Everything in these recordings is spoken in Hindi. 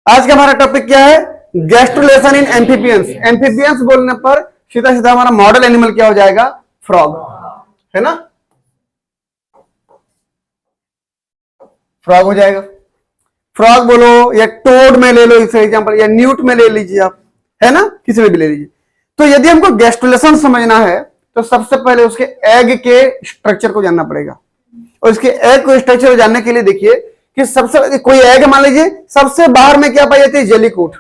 आज का हमारा टॉपिक क्या है? Gastrulation in amphibians. एम्फीबियंस बोलने पर सीधा सीधा हमारा मॉडल एनिमल क्या हो जाएगा? फ्रॉग, है ना? फ्रॉग हो जाएगा। फ्रॉग बोलो या टोड में ले लो इसे एग्जांपल, या न्यूट में ले लीजिए आप, है ना? किसी में भी ले लीजिए। तो यदि हमको गैस्ट्रुलेशन समझना है तो सबसे पहले उसके एग के स्ट्रक्चर को जानना पड़ेगा। और इसके एग को स्ट्रक्चर जानने के लिए देखिए कि सबसे कोई एग मान लीजिए, सबसे बाहर में क्या पाई जाती है? Jelly coat.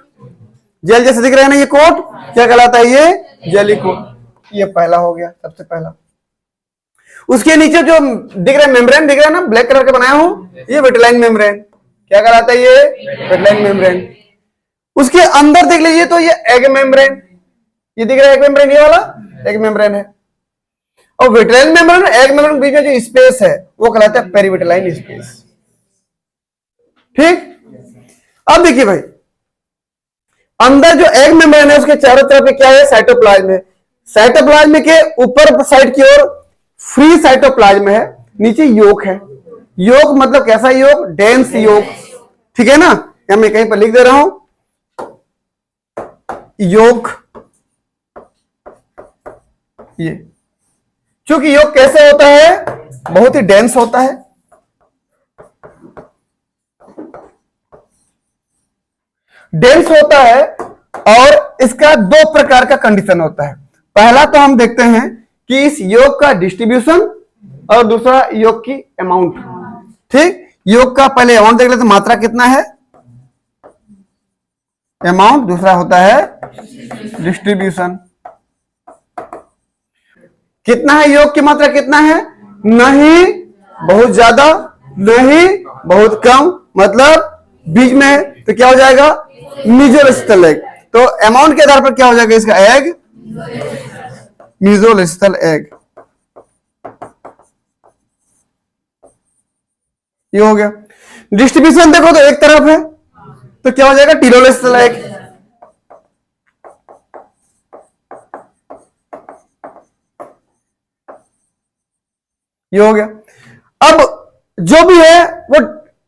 जेल जैसे दिख रहा है ना, ये कोट क्या कहलाता है? ये जेली कोट। ये पहला हो गया, सबसे पहला। उसके नीचे जो दिख रहा है मेम्ब्रेन दिख रहा है ना, ब्लैक कलर के बनाया हूं, ये विटेलाइन मेम्ब्रेन। क्या कहलाता है? ये विटेलाइन मेम्ब्रेन। उसके अंदर देख लीजिए तो ये एग मेम्ब्रेन, ये दिख रहा है एग मेम्ब्रेन, ये वाला एग मेम्ब्रेन है। और विटेलाइन मेम्ब्रेन एग मेम्ब्रेन के बीच में जो स्पेस है वो कहलाता है पेरीविटेलाइन स्पेस। ठीक। अब देखिए भाई, अंदर जो एग मेम्ब्रेन है उसके चारों तरफ क्या है? साइटोप्लाज्म है। साइटोप्लाज्म के ऊपर साइड की ओर फ्री साइटोप्लाज्म है, नीचे योक है। योक मतलब कैसा योक? डेंस योक। ठीक है ना? यहां मैं कहीं पर लिख दे रहा हूं, योक। ये क्योंकि योक कैसे होता है? बहुत ही डेंस होता है। डेंस होता है और इसका दो प्रकार का कंडीशन होता है। पहला तो हम देखते हैं कि इस योग का डिस्ट्रीब्यूशन और दूसरा योग की अमाउंट। ठीक। योग का पहले अमाउंट देख लेते, मात्रा कितना है? अमाउंट। दूसरा होता है डिस्ट्रीब्यूशन। कितना है योग की मात्रा? कितना है? नहीं बहुत ज्यादा, नहीं बहुत कम, मतलब बीच में है। तो क्या हो जाएगा? मीजोलिस्टल एग। तो अमाउंट के आधार पर क्या हो जाएगा इसका? Egg mesolecithal egg. ये हो गया। डिस्ट्रीब्यूशन देखो तो एक तरफ है तो क्या हो जाएगा? टीलोलिस्टल एग। ये हो गया। अब जो भी है वो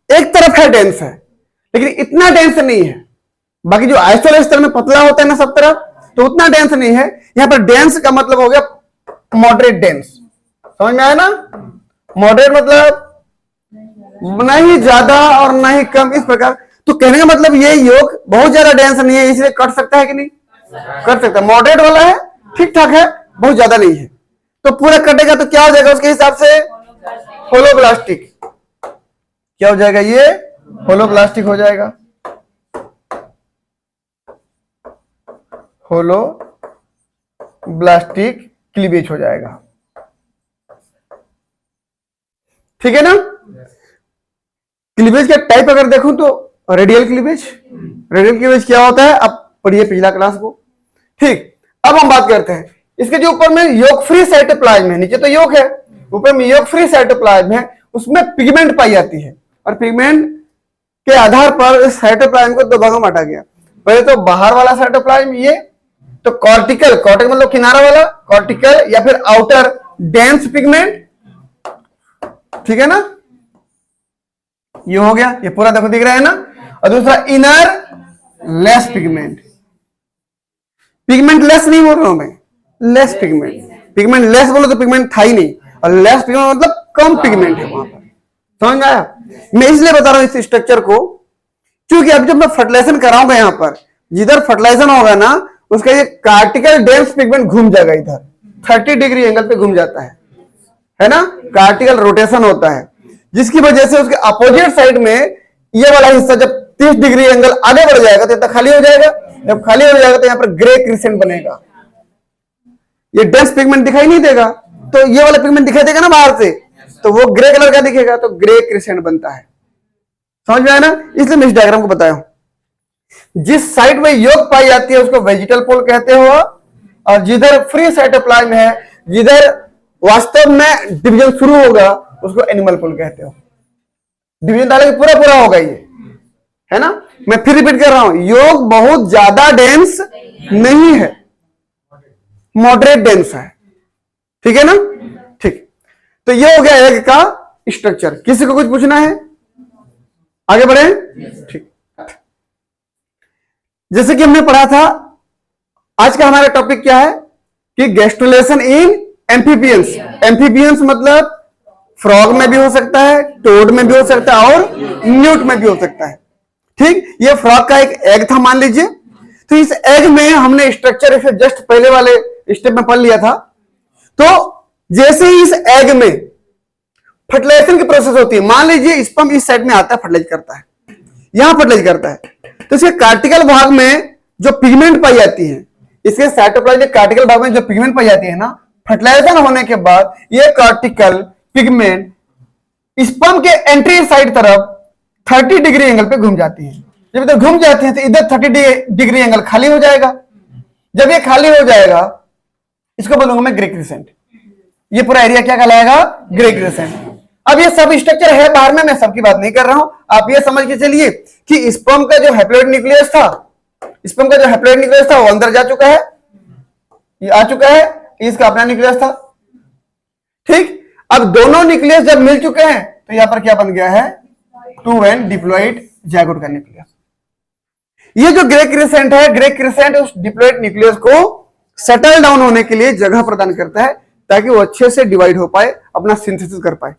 एक तरफ है, डेंस है, लेकिन इतना डेंस नहीं है। बाकी जो आइसोलेस्टर में पतला होता है ना सब तरफ, तो उतना डेंस नहीं है। यहां पर डेंस का मतलब हो गया मॉडरेट डेंस। समझ में आया ना? मॉडरेट मतलब नहीं ज्यादा और नहीं कम, इस प्रकार। तो कहने का मतलब ये योग बहुत ज्यादा डेंस नहीं है, इसलिए कट सकता है कि नहीं? कट सकता है। मॉडरेट वाला है, ठीक ठाक है, बहुत ज्यादा नहीं है। तो पूरा कटेगा तो क्या हो जाएगा उसके हिसाब से? होलोब्लास्टिक। क्या हो जाएगा? ये होलोब्लास्टिक हो जाएगा। होलोब्लास्टिक क्लीवेज हो जाएगा। ठीक है ना? क्लीवेज का टाइप अगर देखूं तो रेडियल क्लीवेज। रेडियल क्लीवेज क्या होता है? अब पढ़िए पिछला क्लास को। ठीक। अब हम बात करते हैं इसके जो ऊपर में योग फ्री साइटोप्लाज्म है, नीचे तो योग है, ऊपर में योग फ्री साइटोप्लाज्म है, उसमें पिगमेंट पाई जाती है। और पिगमेंट के आधार पर इस साइटोप्लाज्म को दो भागों में बांटा गया। पहले तो बाहर वाला साइटोप्लाज्म, ये तो कॉर्टिकल, कॉर्टिकल मतलब किनारा वाला, कॉर्टिकल या फिर आउटर डेंस पिगमेंट। ठीक है ना? ये हो गया, ये पूरा देखो दिख रहा है ना। और दूसरा inner less pigment. Pigment less नहीं बोल रहा हूं मैं, लेस पिगमेंट। पिगमेंट लेस बोलो तो पिगमेंट था ही नहीं, और लेस पिगमेंट मतलब कम पिगमेंट है वहां पर। समझ आया? मैं इसलिए बता रहा हूं इस स्ट्रक्चर को क्योंकि अब जब मैं फर्टिलाइजेशन कराऊंगा यहां पर, जिधर फर्टिलाइजेशन होगा ना उसका ये कार्टिकल डेंस पिगमेंट घूम जाएगा, इधर 30 डिग्री एंगल पे घूम जाता है ना? कार्टिकल रोटेशन होता है, जिसकी वजह से उसके अपोजिट साइड में ये वाला हिस्सा जब 30 डिग्री एंगल आगे बढ़ जाएगा तो इतना खाली हो जाएगा। जब खाली हो जाएगा तो यहां पर ग्रे क्रिसेंट बनेगा। ये डेंस पिगमेंट दिखाई नहीं देगा, तो ये वाला पिगमेंट दिखाई देगा ना बाहर से, तो वो ग्रे कलर का दिखेगा, तो ग्रे क्रिसेंट बनता है। समझ में आया ना? इसलिए मैं इस डायग्राम को बताया हूं। जिस साइड में योग पाई जाती है उसको वेजिटल पोल कहते हो, और जिधर फ्री साइटोप्लाज्म है, जिधर वास्तव में डिवीजन शुरू होगा, उसको एनिमल पोल कहते हो। डिवीजन डाले पूरा पूरा होगा ये, है ना? मैं फिर रिपीट कर रहा हूं, योग बहुत ज्यादा डेंस नहीं है, मॉडरेट डेंस है। ठीक है ना? ठीक। तो ये हो गया एग का स्ट्रक्चर। किसी को कुछ पूछना है? आगे बढ़े? ठीक। जैसे कि हमने पढ़ा था, आज का हमारा टॉपिक क्या है कि गैस्ट्रुलेशन इन एम्फीबियंस। एम्फीबियंस मतलब फ्रॉग में भी हो सकता है, टोड में भी हो सकता है और न्यूट में भी हो सकता है। ठीक, ये फ्रॉग का एक एग था मान लीजिए। तो इस एग में हमने स्ट्रक्चर इसे जस्ट पहले वाले स्टेप में पढ़ लिया था। तो जैसे ही इस एग में फर्टिलाइजेशन की प्रोसेस होती है, मान लीजिए स्पर्म इस साइड में आता है, फर्टिलाइज करता है, यहां फर्टिलाइज करता है, तो इसके कार्टिकल भाग में जो पिगमेंट पाई जाती है, इसके साइटोप्लाज्म के कार्टिकल भाग में जो पिगमेंट पाई जाती है ना, फर्टिलाइजेशन होने के बाद ये कार्टिकल पिगमेंट स्पर्म के एंट्री साइड तरफ 30 डिग्री एंगल पे घूम जाती है। जब इधर घूम जाती है तो इधर 30 डिग्री एंगल खाली हो जाएगा। जब ये खाली हो जाएगा, इसको बोलूंगा मैं ग्रे क्रिसेंट। ये पूरा एरिया क्या कहलाएगा? Grey crescent. अब ये सब स्ट्रक्चर है बाहर में, मैं सबकी बात नहीं कर रहा हूं। आप ये समझ के चलिए कि स्पर्म का जो हैप्लॉइड न्यूक्लियस था, स्पर्म का जो हैप्लॉइड न्यूक्लियस था वो अंदर जा चुका है, ये आ चुका है, इसका अपना न्यूक्लियस था। ठीक, अब दोनों न्यूक्लियस जब मिल चुके हैं तो यहां पर क्या बन गया है? 2n डिप्लॉइड जाइगोट का न्यूक्लियस। ये जो ग्रे क्रिसेंट है, ग्रे क्रिसेंट उस डिप्लॉइड न्यूक्लियस को सेटल डाउन होने के लिए जगह प्रदान करता है ताकि वो अच्छे से डिवाइड हो पाए, अपना सिंथेसिस कर पाए।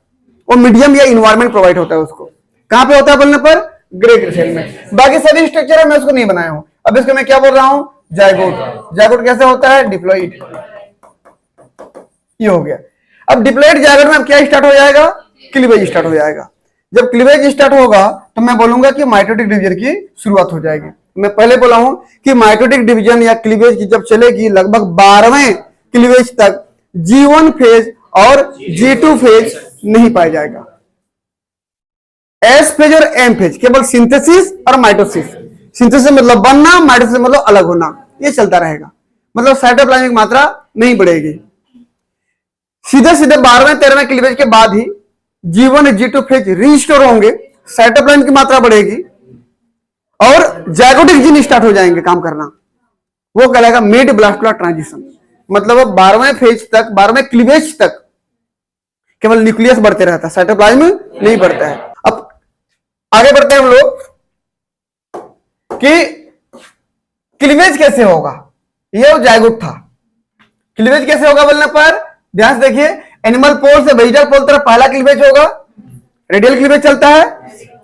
वो मीडियम या इन्वायरमेंट प्रोवाइड होता है उसको। कहां पे होता है बोलने पर? ग्रे क्रिसेंट में। बाकी सभी स्ट्रक्चर है, मैं उसको नहीं बनाया हूं। अब इसको मैं क्या बोल रहा हूं? जाइगोट। जाइगोट कैसे होता है? डिप्लॉइड। ये हो गया। अब डिप्लॉइड जाइगोट में अब क्या स्टार्ट हो जाएगा? क्लीवेज स्टार्ट हो जाएगा। जब क्लीवेज स्टार्ट होगा तो मैं बोलूंगा कि माइटोटिक डिवीजन की शुरुआत हो जाएगी। मैं पहले बोला हूं कि माइटोटिक डिवीजन या क्लीवेज की जब चलेगी लगभग 12वें क्लीवेज तक G1 फेज और G2 फेज नहीं पाया जाएगा। S फेज और M फेज केवल सिंथेसिस और माइटोसिस। सिंथेसिस मतलब बनना, माइटोसिस मतलब अलग होना, ये चलता रहेगा। मतलब साइटोप्लाज्म की मात्रा नहीं बढ़ेगी। सीधे सीधे 12वें 13वें क्लीवेज के बाद ही G1 और G2 फेज रिस्टोर होंगे, साइटोप्लाज्म की मात्रा बढ़ेगी और जाइगोटिक जीन स्टार्ट हो जाएंगे काम करना। वो कहलाएगा मिड ब्लास्टुला ट्रांजिशन। मतलब 12वें फेज तक, 12वें क्लीवेज तक केवल न्यूक्लियस बढ़ते रहता है, साइटोप्लाज्म नहीं बढ़ता है। अब आगे बढ़ते हैं हम लोग कि क्लीवेज कैसे होगा। ये जाइगोट था, क्लीवेज कैसे होगा बोलने पर ध्यान से देखिए। एनिमल पोल से वेजिटल पोल तरफ पहला क्लीवेज होगा, रेडियल क्लीवेज चलता है।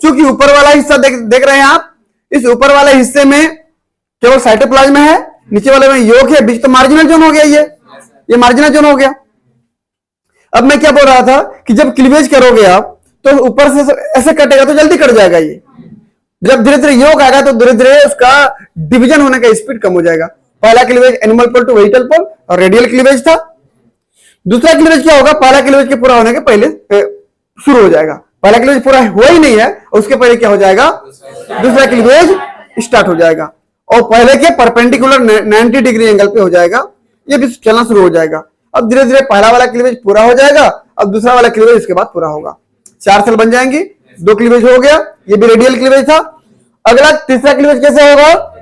चूंकि ऊपर वाला हिस्सा देख रहे हैं आप, इस ऊपर वाले हिस्से में केवल साइटोप्लाज्म है, नीचे वाले में योग है, बीच तो मार्जिनल जोन हो गया। ये मार्जिनल जोन हो गया। अब मैं क्या बोल रहा था कि जब क्लीवेज करोगे आप तो ऊपर से ऐसे कटेगा तो जल्दी कट जाएगा। ये जब धीरे धीरे योग आएगा तो धीरे धीरे उसका डिवीजन होने का स्पीड कम हो जाएगा। पहला cleavage animal pole to vegetal pole और रेडियल क्लीवेज था। दूसरा क्लीवेज क्या होगा? पहला क्लीवेज के पूरा होने के पहले शुरू हो जाएगा। पहला क्लीवेज पूरा हुआ ही नहीं है, उसके पहले क्या हो जाएगा? दूसरा क्लीवेज स्टार्ट हो जाएगा और पहले के परपेंडिकुलर 90 डिग्री एंगल पे हो जाएगा, ये भी चलना शुरू हो जाएगा। अब धीरे धीरे पहला वाला क्लीवेज पूरा हो जाएगा, अब दूसरा वाला क्लीवेज इसके बाद पूरा होगा। 4 सेल बन जाएंगी, 2 क्लीवेज हो गया, ये भी रेडियल क्लीवेज था। अगला तीसरा क्लीवेज कैसे होगा?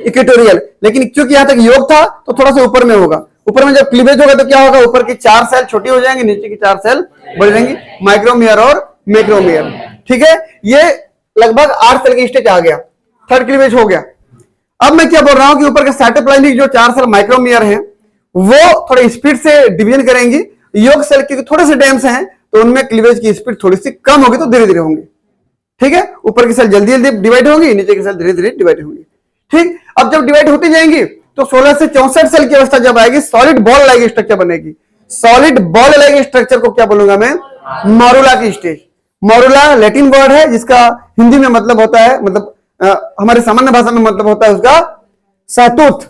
इक्वेटोरियल। लेकिन क्योंकि यहां तक योग था तो थोड़ा सा ऊपर में होगा। ऊपर में जब क्लीवेज होगा तो क्या होगा? ऊपर की 4 सेल छोटी हो जाएंगी, नीचे की 4 सेल बढ़ जाएंगी, माइक्रोमियर और मैक्रोमियर। ठीक है, ये लगभग 8 सेल की स्टेज आ गया, थर्ड क्लीवेज हो गया। अब मैं क्या बोल रहा हूं कि ऊपर के साइटोप्लाज्मिक जो 4 सेल माइक्रोमियर हैं वो थोड़े स्पीड से डिवीजन करेंगी। योग सेल क्योंकि थोड़े से डेंस हैं तो उनमें क्लीवेज की स्पीड थोड़ी सी कम होगी, तो धीरे धीरे होंगे। ठीक है, ऊपर की सेल जल्दी जल्दी डिवाइड होंगी, नीचे की सेल धीरे धीरे डिवाइड होंगी। ठीक, अब जब डिवाइड होती जाएंगी तो 16 से 64 सेल की अवस्था जब आएगी, सॉलिड बॉल लाइक स्ट्रक्चर बनेगी। सॉलिड बॉल लाइक स्ट्रक्चर को क्या बोलूंगा मैं? मॉरुला की स्टेज। मॉरुला लैटिन वर्ड है जिसका हिंदी में मतलब होता है, मतलब हमारे सामान्य भाषा में मतलब होता है उसका सहतूत,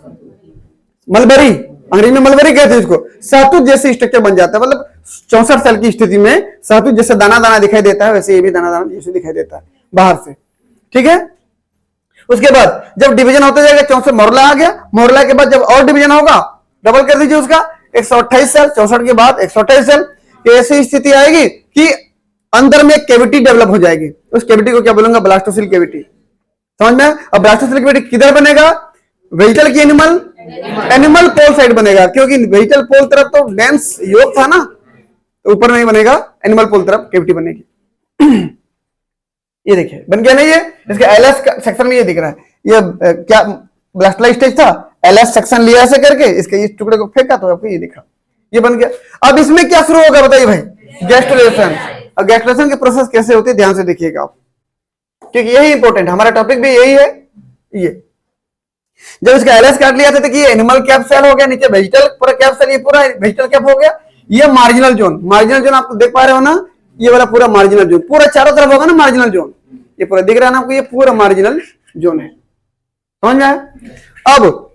मलबरी। अंग्रेजी में मलबरी कहते हैं इसको। सहतूत जैसे स्ट्रक्चर बन जाता है, मतलब 64 सेल की स्थिति में सहतूत जैसे दाना दाना दिखाई देता है, वैसे ये भी दाना दाना जैसे दिखाई देता है बाहर से। ठीक है, उसके बाद जब डिवीजन होता जाएगा 64 मोरला आ गया। मोरला के बाद जब और डिवीजन होगा, डबल कर दीजिए उसका, 128 सेल। 64 के बाद 128 सेल। ऐसी स्थिति आएगी कि अंदर में कैविटी डेवलप हो जाएगी। उस कैविटी को क्या बोलूंगा? Blastocoel cavity. समझ में? अब ब्लास्टोसिल कैविटी किधर बनेगा? वेजिटल की एनिमल पोल साइड बनेगा, क्योंकि वेजिटल पोल तरफ तो डेंस योग था ना, तो ऊपर नहीं बनेगा, एनिमल पोल तरफ कैविटी बनेगी। ये देखिए बन गया नहीं? ये इसके एलएस सेक्शन में ये दिख रहा है। ये क्या ब्लास्टोलाइट स्टेज था, एलएस सेक्शन लिया ऐसे करके, इसके इस टुकड़े को फेंका तो आपको ये दिखा, ये बन गया। अब इसमें क्या शुरू होगा बताइए भाई, गैस्ट्रुलेशन। अब गैस्ट्रुलेशन की प्रोसेस कैसे होती है ध्यान से देखिएगा आप, क्योंकि यही इंपॉर्टेंट, हमारा टॉपिक भी यही है। ये जब इसका एलएस काट लिया था तो ये एनिमल कैप सेल हो गया, नीचे वेजिटल पूरा कैप सेल, ये पूरा वेजिटल कैप हो गया। ये मार्जिनल जोन, मार्जिनल जोन आप देख पा रहे हो ना, ये वाला पूरा मार्जिनल जोन, पूरा चारों तरफ होगा ना मार्जिनल जोन, ये पूरा दिख रहा है ना आपको, ये पूरा मार्जिनल जोन है, समझ में आया? अब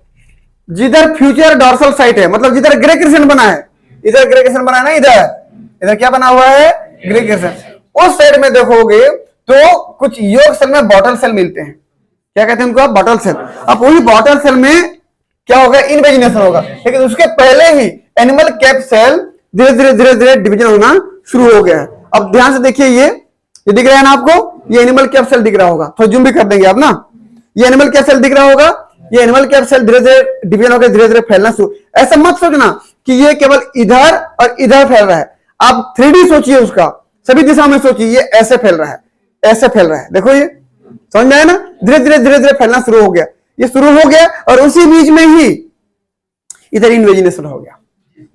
जिधर फ्यूचर डॉर्सल साइट है, मतलब जिधर ग्रे क्रिसेंट बना है, इधर ग्रे क्रिसेंट बना है ना, इधर क्या बना हुआ है, ग्रे क्रिसेंट, उस साइड में देखोगे तो कुछ योग सेल में बॉटल सेल मिलते हैं, क्या कहते हैं उनको, बॉटल सेल। अब वही बॉटल सेल में क्या होगा, इनवेजिनेशन होगा, लेकिन उसके पहले ही एनिमल कैप सेल धीरे धीरे धीरे धीरे डिवीजन होना शुरू हो गया है। अब ध्यान से देखिए, ये दिख रहा है ना आपको, ये एनिमल कैप सेल दिख रहा होगा, तो जूम भी कर देंगे आप ना, ये एनिमल कैप सेल दिख रहा होगा, ये एनिमल कैप सेल धीरे धीरे डिवीजन होकर धीरे धीरे फैलना शुरू। ऐसा मत सोचना कि ये केवल इधर और इधर फैल रहा है, आप 3D सोचिए, उसका सभी दिशा में सोचिए, ये ऐसे फैल रहा है, ऐसे फैल रहा है, देखो ये समझ में आया ना, धीरे धीरे धीरे धीरे फैलना शुरू हो गया, ये शुरू हो गया, और उसी बीच में ही इधर इन्वेजिनेशन हो गया,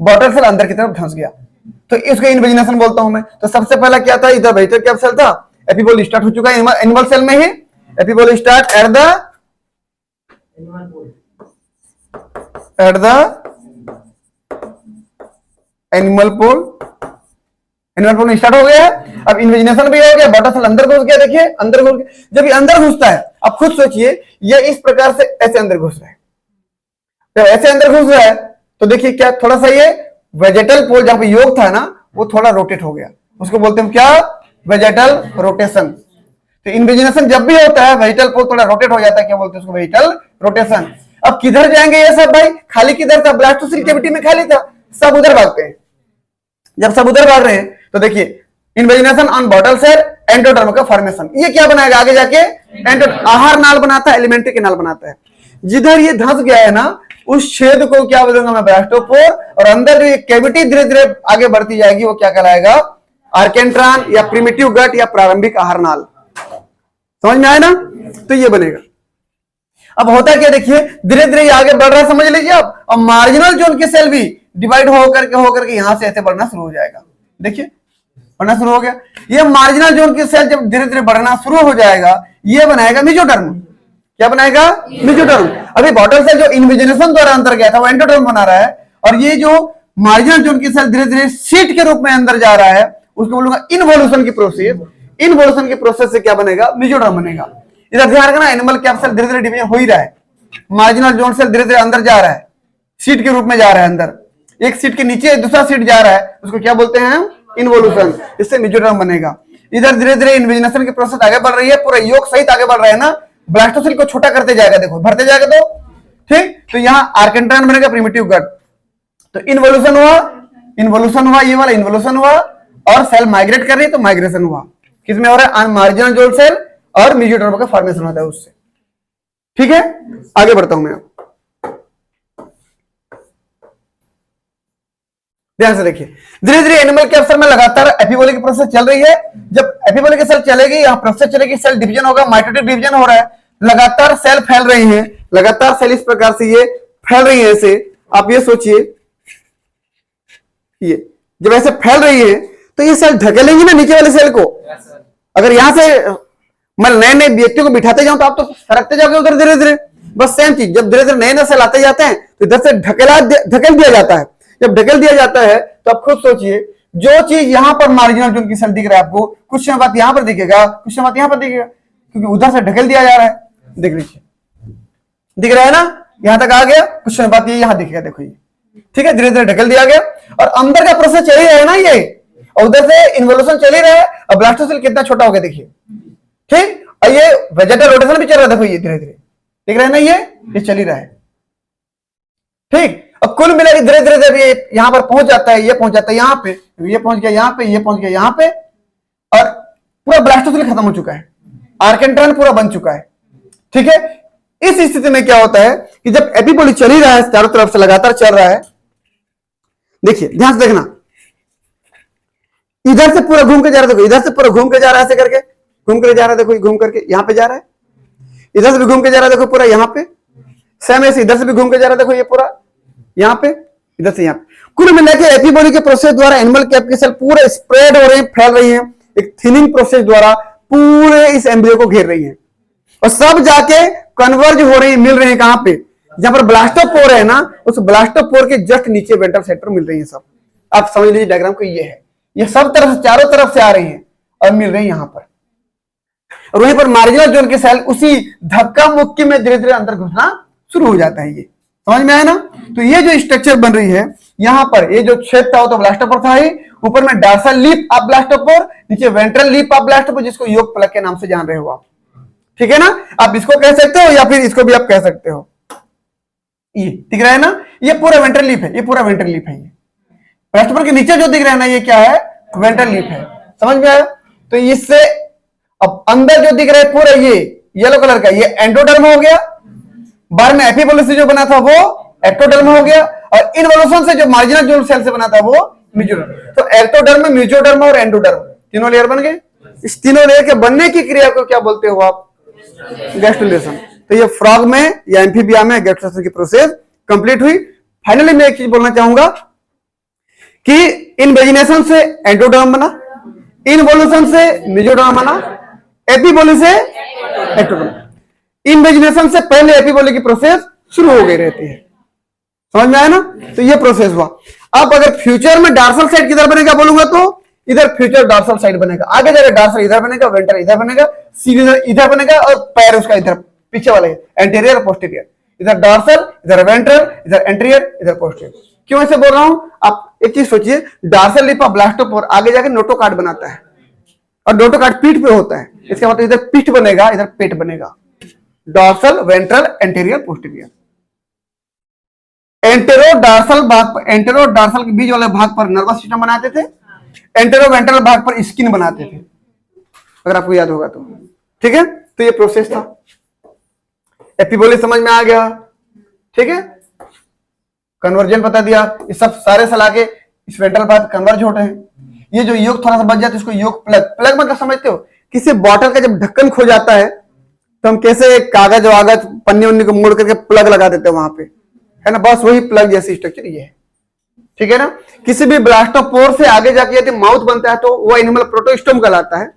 बॉटल सेल अंदर की तरफ धंस गया, तो इसको इन्वेजिनेशन बोलता हूं मैं। तो सबसे पहला क्या था, इधर वेजिटल कैप सेल था, एपिपोल स्टार्ट हो चुका है एनिमल सेल में ही, epiboly start at the animal pole, animal pole start हो गया है। अब इन्वेजिनेशन भी हो गया, बॉटल सेल अंदर घुस गया, देखिए अंदर घुस गया। जब ये अंदर घुसता है, अब खुद सोचिए, ये इस प्रकार से ऐसे अंदर घुस रहा है, जब ऐसे अंदर घुस रहा है तो देखिए क्या, थोड़ा सा ये वेजेटल पोल जहां पे योग था ना, वो थोड़ा रोटेट हो गया, उसको बोलते हैं क्या, वेजेटल रोटेशन। तो इन्वेजिनेशन जब भी होता है, वेजिटल पोल थोड़ा रोटेट हो जाता है, क्या बोलते हैं उसको, वेजिटल रोटेशन। अब किधर जाएंगे ये सब भाई, खाली किधर था, ब्लास्टोसिल कैविटी में खाली था, सब उधर भागते हैं। जब सब उधर भाग रहे हैं तो देखिए, invagination on bottle cell, endoderm का फॉर्मेशन, ये क्या बनाएगा आगे जाके, आहार नाल बनाता है, एलिमेंट्री कैनाल बनाता है। जिधर ये धंस गया है ना, उस छेद को क्या बोलूंगा मैं, ब्लास्टोपोर, और अंदर जो ये कैविटी धीरे धीरे आगे बढ़ती जाएगी, वो क्या कहलाएगा, आर्केंट्रान या प्रिमिटिव गट या प्रारंभिक आहार नाल, समझ में आया ना, तो ये बनेगा। अब होता क्या, देखिए धीरे धीरे ये आगे बढ़ रहा है, समझ लीजिए आप, और मार्जिनल जोन के सेल भी डिवाइड होकर के यहां से ऐसे बढ़ना शुरू हो जाएगा, देखिए बढ़ना शुरू हो गया। ये मार्जिनल जोन के सेल जब धीरे धीरे बढ़ना शुरू हो जाएगा, ये बनाएगा मेसोडर्म, क्या बनाएगा, मेसोडर्म। अभी बॉटल सेल जो इन्वेजिनेशन द्वारा अंदर गया था, वो एंडोडर्म बना रहा है, और ये जो मार्जिनल जोन की सेल धीरे धीरे सीट के रूप में अंदर जा रहा है, उसको बोलूंगा इन्वोल्यूशन की प्रोसेस। इन्वोल्यूशन की प्रोसेस से क्या बनेगा, मेसोडर्म बनेगा। इधर ध्यान रखना, एनिमल कैप सेल धीरे धीरे डिवीजन हो ही रहा है, मार्जिनल जोन सेल धीरे धीरे अंदर जा रहा है, सीट के रूप में जा रहा है अंदर, एक सीट के नीचे दूसरा सीट जा रहा है, उसको क्या बोलते हैं, इन्वोल्यूशन, इससे मेसोडर्म बनेगा। इधर धीरे धीरे इन्वेजिनेशन की प्रोसेस आगे बढ़ रही है, पूरा योग सहित आगे बढ़ रहा है ना, ब्लास्टोसिल को छोटा करते जाएगा, देखो भरते जाएगा, तो ठीक, तो यहाँ आर्केंट्रान बनेगा, प्रिमिटिव गट, तो इन्वोल्यूशन हुआ, ये वाला इन्वोल्यूशन हुआ, और सेल माइग्रेट कर रही है तो माइग्रेशन हुआ, किसमें हो रहा है, मार्जिनल जोन सेल और मेसोडर्म का फॉर्मेशन होता है उससे, ठीक है। आगे बढ़ता हूं मैं, ध्यान से देखिए, धीरे धीरे एनिमल कैप सेल में लगातार एपिबोलिक प्रोसेस चल रही है। जब एपिबोलिक सेल चलेगी, यहां प्रोसेस चलेगी, सेल डिवीजन होगा, माइटोटिक डिवीजन हो रहा है, लगातार सेल फैल रही हैं, लगातार सेल इस प्रकार से ये फैल रही है, ऐसे आप ये सोचिए, ये जब ऐसे फैल रही है तो ये सेल ढकेलेंगी ना नीचे वाले सेल को। अगर यहां से मैं नए नए व्यक्तियों को बिठाते जाऊं तो आप तो सरकते जाओगे उधर धीरे धीरे, बस सेम चीज, जब धीरे धीरे नए नए सेल आते जाते हैं तो इधर से ढकेल दिया जाता है। जब ढकेल दिया जाता है तो आप खुद सोचिए, जो चीज यहां पर मार्जिनल जोन की सेल दिख रहा है आपको, कुछ समय बाद यहां पर दिखेगा, कुछ समय बाद यहां पर दिखेगा, क्योंकि उधर से ढकेल दिया जा रहा है, देख लीजिए दिख रहा है ना, यहां तक आ गया, कुछ समय बाद ये यहां दिखेगा, देखो ये, ठीक है, धीरे धीरे ढकेल दिया गया, और अंदर का प्रोसेस चल ही रहा है ना ये, और उधर से इन्वोल्यूशन चल ही रहा है, और ब्लास्टोसिल कितना छोटा हो गया देखिए, ठीक, और ये वेजेटल रोटेशन भी चल रहा है, देखो ये धीरे धीरे दिख रहा है ना, ये चल ही रहा है, ठीक। अब कुल मिला के धीरे धीरे जब ये यहां पर पहुंच जाता है, ये पहुंच जाता है यहां पे, ये पहुंच गया यहां पे, ये पहुंच गया यहां पे, और पूरा ब्लास्टोसिल खत्म हो चुका है, आर्केंट्रान पूरा बन चुका है, ठीक है। इस स्थिति में क्या होता है कि जब एपिपोल चल ही रहा है, चारों तरफ से लगातार चल रहा है, देखिए ध्यान से देखना, इधर से पूरा घूम के जा रहा है, देखो इधर से पूरा घूम के जा रहा है, ऐसे करके घूम कर जा रहा है, देखो घूम करके यहां पे जा रहा है, इधर से भी घूम के जा रहा है, देखो पूरा यहां पे, सेम ऐसे इधर से भी घूम के जा रहा है, देखो ये पूरा यहाँ पे, इधर से यहाँ पे। कुल मिला के एपीबॉली के प्रोसेस द्वारा एनिमल कैप की सेल पूरे स्प्रेड हो रहे हैं, फैल रही हैं, एक थिनिंग प्रोसेस द्वारा पूरे इस एम्ब्रियो को घेर रही हैं, और सब जाके कन्वर्ज हो रही है, मिल रहे हैं कहां पे, जहां पर ब्लास्टोपोर है ना, उस ब्लास्टोपोर के जस्ट नीचे वेंट्रल सेक्टर मिल रही है सब। आप समझ लीजिए डायग्राम को, ये है, ये सब तरफ से, चारों तरफ से आ रही हैं और मिल रही है यहां पर, और वहीं पर मार्जिनल जोन के सेल उसी धक्का मुक्की में धीरे धीरे अंदर घुसना शुरू हो जाता है। ये समझ में आया ना? तो ये जो स्ट्रक्चर बन रही है यहां पर, ये जो छेद था वो तो ब्लास्टोपोर था ही, ऊपर में डार्सल लीफ ऑफ ब्लास्टोपोर, नीचे वेंट्रल लीफ ऑफ ब्लास्टोपोर, जिसको योग प्लग के नाम से जान रहे हो आप, ठीक है ना? आप इसको कह सकते हो या फिर इसको भी आप कह सकते हो। ये दिख रहा है ना, ये पूरा वेंट्रल लीफ है, ये पूरा वेंट्रल लीफ है। ये ब्लास्टोपोर के नीचे जो दिख रहा है ना, ये क्या है? वेंट्रल लीफ है। समझ में आया? तो इससे अब अंदर जो दिख रहा है पूरा ये येलो कलर का, ये एंडोडर्म हो गया, बाहर में एपिपोलिस से जो बना था वो एक्टोडर्म हो गया, और इनवोल्यूशन से जो मार्जिनल जोन सेल से बना था वो मेसोडर्म। तो एक्टोडर्म, मेसोडर्म और एंडोडर्म तीनों लेयर बन गए। इस तीनों लेयर के बनने की क्रिया को क्या बोलते हो आप? गैस्ट्रुलेशन। तो ये फ्रॉग में या एम्फीबिया में गैस्ट्रुलेशन की प्रोसेस कंप्लीट हुई। फाइनली मैं एक चीज बोलना चाहूंगा कि इनवेजिनेशन से एंडोडर्म बना, इनवोल्यूशन से मेसोडर्म बना, एपिबोली से एक्टोडर्म। इनवेजिनेशन से पहले एपिबोली की प्रोसेस शुरू हो गई रहती है। समझ में आया ना? तो ये प्रोसेस हुआ। अब अगर फ्यूचर में डार्सल साइड किधर बनेगा बोलूंगा तो इधर फ्यूचर डार्सल साइड बनेगा, आगे जाकर डार्सल इधर बनेगा, वेंट्रल इधर बनेगा, सीरियर इधर बनेगा, और पैर उसका इधर पीछे वाले एंटीरियर और पोस्टीरियर, इधर डार्सल, इधर वेंट्रल, इधर एंटीरियर, इधर पोस्टीरियर। क्यों ऐसे बोल रहा हूं? आप एक चीज सोचिए, डार्सल लीफ ऑफ ब्लास्टोपोर आगे जाकर नोटोकार्ड बनाता है, और नोटोकार्ड पीठ पे होता है, इसका मतलब इधर पीठ बनेगा, इधर पेट बनेगा। Dorsal, ventral, anterior, posterior. Anterodorsal भाग, एंटेरोडार्सल के बीच वाले भाग पर नर्वस सिस्टम बनाते थे, एंटेरोवेंट्रल भाग पर स्किन बनाते थे, अगर आपको याद होगा तो। ठीक है, तो ये प्रोसेस था। एपिबोली समझ में आ गया? ठीक है, कन्वर्जन बता दिया, ये सब सारे सला के इस वेंट्रल भाग कन्वर्ज होते हैं। ये जो योग थोड़ा सा बच जाता है इसको योग प्लग, प्लग मतलब समझते हो, किसी बॉटल का जब ढक्कन खो जाता है तो हम कैसे कागज वागज पन्नी उन्नी को मोड़ करके प्लग लगा देते हैं वहां पे, है ना? बस वही प्लग जैसी स्ट्रक्चर ये है। ठीक है ना? किसी भी ब्लास्टोपोर से आगे जाके यदि माउथ बनता है तो वो एनिमल प्रोटोस्टोम कहलाता है,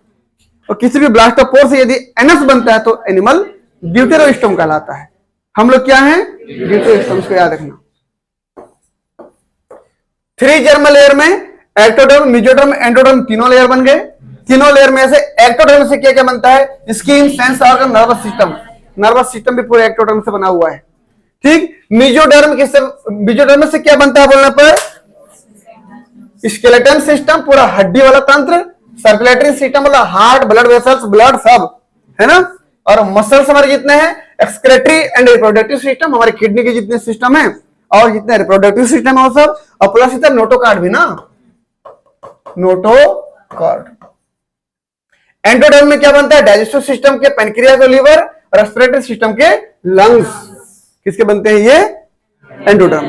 और किसी भी ब्लास्टोपोर से यदि एनस बनता है तो एनिमल ड्यूटेरोस्टोम कहलाता है। हम लोग क्या हैं? ड्यूटेरोस्टोम, को याद रखना। 3 जर्म लेयर में एक्टोडर्म, मेसोडर्म, एंडोडर्म तीनों लेयर बन गए। तीनों लेयर में से एक्टोडर्म से क्या क्या बनता है? Skin, sense organ, nervous system. Nervous system भी पूरे एक्टोडर्म से बना हुआ है। ठीक, मेसोडर्म से क्या बनता है बोलने पर? स्केलेटन सिस्टम, पूरा हड्डी वाला तंत्र, सर्कुलेटरी सिस्टम मतलब हार्ट, ब्लड वेसल्स, ब्लड सब, है ना? और मसल्स हमारे जितने हैं, एक्सक्रेटरी एंड रिप्रोडक्टिव सिस्टम, हमारे किडनी के जितने सिस्टम है और जितने रिप्रोडक्टिव सिस्टम है वो सब, और प्लस इधर नोटोकार्ड भी ना, नोटोकार्ड। एंडोडर्म में क्या बनता है? डाइजेस्टिव सिस्टम के, पैनक्रियास और लीवर, रेस्पिरेटरी सिस्टम के लंग्स। किसके बनते हैं ये? एंडोडर्म।